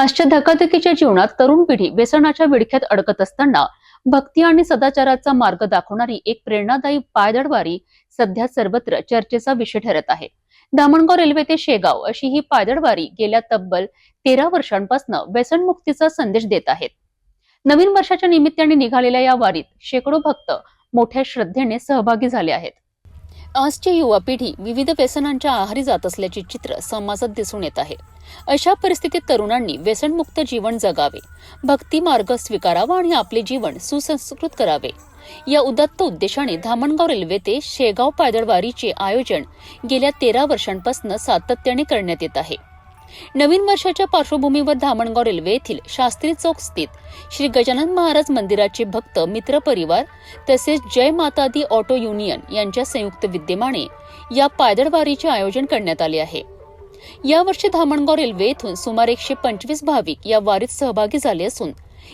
आजच्या धकाधकीच्या जीवनात तरुण पिढी व्यसनाच्या विळख्यात अडकत असताना भक्ती आणि सदाचाराचा मार्ग दाखवणारी एक प्रेरणादायी पायदळवारी सध्या सर्वत्र चर्चेचा विषय ठरत आहे। धामणगाव रेल्वे ते शेगाव अशी ही पायदळवारी गेल्या तब्बल 13 वर्षांपासून व्यसनमुक्तीचा संदेश देत आहेत। नवीन वर्षाच्या निमित्ताने निघालेल्या या वारीत शेकडो भक्त मोठ्या श्रद्धेने सहभागी झाले आहेत। आजची युवा पिढी विविध व्यसनांच्या आहारी जात असल्याचे चित्र समाजात दिसून येत आहे। अशा परिस्थितीत तरुणांनी व्यसनमुक्त जीवन जगावे, भक्ती मार्ग स्वीकारावा आणि आपले जीवन सुसंस्कृत करावे या उदात्त उद्देशाने धामणगाव रेल्वे ते शेगाव पायदळवारीचे आयोजन गेल्या 13 वर्षांपासून सातत्याने करण्यात येत आहे। नवीन वर्षाच्या पार्श्वभूमीवर धामणगाव रेल्वे येथील शास्त्री चौक स्थित श्री गजानन महाराज मंदिराचे भक्त मित्र परिवार तसेच जय माता दी ऑटो युनियन यांच्या संयुक्त विद्यमाने या पायदळवारीचे आयोजन करण्यात आले आहे। यावर्षी धामणगाव रेल्वे येथून सुमारे 125 भाविक या वारीत सहभागी झाले असून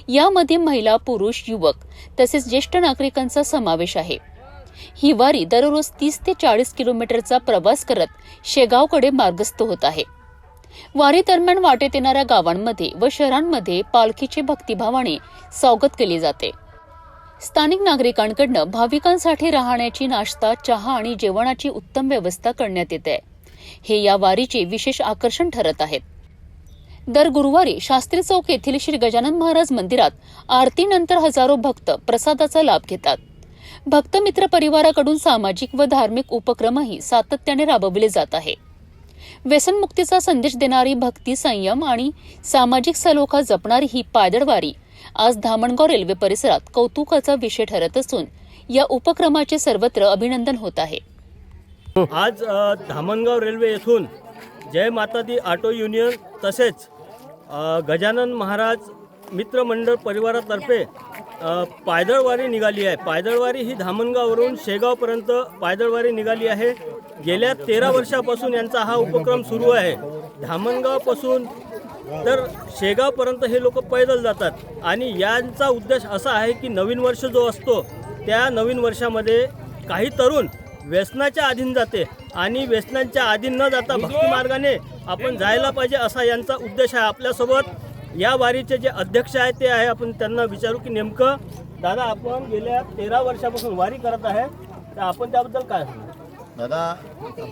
यामध्ये महिला, पुरुष, युवक तसेच ज्येष्ठ नागरिकांचा समावेश आहे। ही वारी दररोज 30 ते 40 किलोमीटरचा प्रवास करत शेगावकडे मार्गस्थ होत आहे। वारी दरम्यान वाटेत येणाऱ्या गावांमध्ये व शहरांमध्ये पालखीचे भक्तिभावाने स्वागत केले जाते। स्थानिक नागरिकांकडून भाविकांसाठी राहण्याची, नाश्ता, चहा आणि जेवणाची उत्तम व्यवस्था करण्यात येते। हे या वारीचे विशेष आकर्षण ठरत आहेत। दर गुरुवारी शास्त्री चौक येथील श्री गजानन महाराज मंदिरात आरतीनंतर हजारो भक्त प्रसादाचा लाभ घेतात। भक्त मित्र परिवाराकडून सामाजिक व धार्मिक उपक्रमही सातत्याने राबवले जात आहे। व्यसनमुक्तीचा संदेश देणारी, भक्ती, संयम आणि सामाजिक सलोखा जपणारी ही पायदळवारी आज धामणगाव रेल्वे परिसरात कौतुकाचा विषय ठरत असून या उपक्रमाचे सर्वत्र अभिनंदन होत आहे। आज धामणगाव रेल्वे येथून जय माता दी ऑटो युनियन तसेच गजानन महाराज मित्रमंडळ परिवारातर्फे पायदळवारी निघाली आहे। पायदळवारी ही धामणगाववरून शेगावपर्यंत पायदळवारी निघाली आहे। गेल्या 13 वर्षापासून यांचा हा उपक्रम सुरू आहे। धामणगावपासून तर शेगावपर्यंत हे लोक पैदल जातात आणि यांचा उद्देश असा आहे की नवीन वर्ष जो असतो त्या नवीन वर्षामध्ये काही तरुण व्यसनाच्या अधीन जाते आणि व्यसनांच्या अधीन न जाता भक्ती मार्गाने आपण जायला पाहिजे असा यांचा उद्देश आहे। आपल्यासोबत या वारीचे जे अध्यक्ष आहेत ते आहे, आपण त्यांना विचारू की नेमकं दादा आपण गेल्या 13 वर्षापासून वारी करत आहे तर आपण त्याबद्दल काय सांगू? दादा,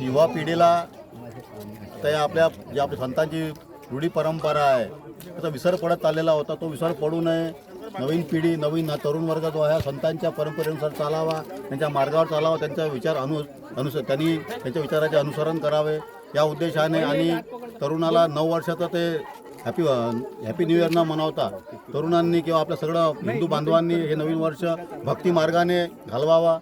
युवा पिढीला त्या आपल्या संतांची रूढी परंपरा आहे त्याचा विसर पडत चाललेला होता, तो विसर पडू नये। नवीन पिढी, नवीन तरुण वर्ग जो आहे संतांच्या परंपरेनुसार चालावा, त्यांच्या मार्गावर चालावा, त्यांचा विचार त्यांनी त्यांच्या विचाराचे अनुसरण करावे या उद्देशाने आणि तरुणाला नववर्षाचं ते हॅपी न्यू इयर न मनवता तरुणांनी किंवा आपल्या सगळं हिंदू बांधवांनी हे नवीन वर्ष भक्ती मार्गाने घालवावा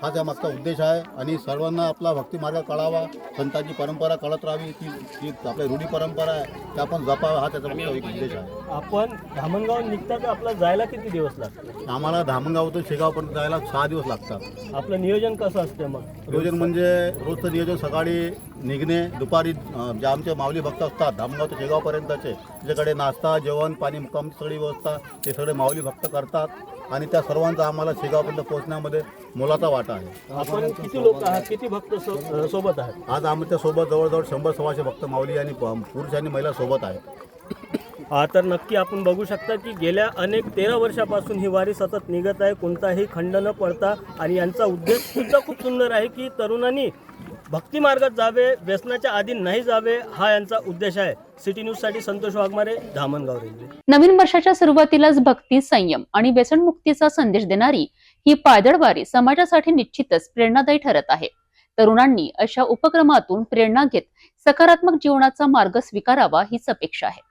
हा त्यामागचा उद्देश आहे। आणि सर्वांना आपला भक्ती मार्ग कळावा, संतांची परंपरा कळत राहावी, ती आपली रूढी परंपरा आहे त्या आपण जपावा हा त्याचा एक उद्देश आहे। आपण धामणगाव निघता तर आपल्याला जायला किती दिवस लागतात? आम्हाला धामणगावतून शेगावपर्यंत जायला 6 दिवस लागतात। आपलं नियोजन कसं असते मग? नियोजन म्हणजे रोजचं नियोजन सकाळी निघणे, दुपारी जे आमचे माऊली भक्त असतात धामणगाव ते शेगावपर्यंतचे त्याच्याकडे नाश्ता, जेवण, पाणी, मुक्काम सगळी व्यवस्था ते सगळे माऊली भक्त करतात आणि त्या सर्वांचा आम्हाला शेगावपर्यंत पोहोचण्यामध्ये मोलाचा वाटा आहे। आपण किती लोक आहात, किती भक्त सोबत आहात? आज आमच्या सोबत जवळजवळ 100-125 भक्त माऊली आणि पुरुष आणि महिला सोबत आहेत। तर नक्की आपण बघू शकता की गेल्या अनेक 13 वर्षापासून ही वारी सतत निघत आहे, कोणताही खंड न पडता। आणि यांचा उद्देश सुद्धा खूप सुंदर आहे की तरुणांनी भक्ती मार्गात जावे, व्यसनाच्या अधीन नाही जावे हा यांचा उद्देश आहे। सिटी न्यूज साठी संतोष वाघमारे, धामणगाव रेल्वे। नवीन वर्षाच्या सुरुवातीलाच भक्ती, संयम आणि व्यसनमुक्तीचा संदेश देणारी ही पायदळवारी समाजासाठी निश्चितच प्रेरणादायी ठरत आहे। तरुणांनी अशा उपक्रमातून प्रेरणा घेत सकारात्मक जीवनाचा मार्ग स्वीकारावा हीच अपेक्षा आहे।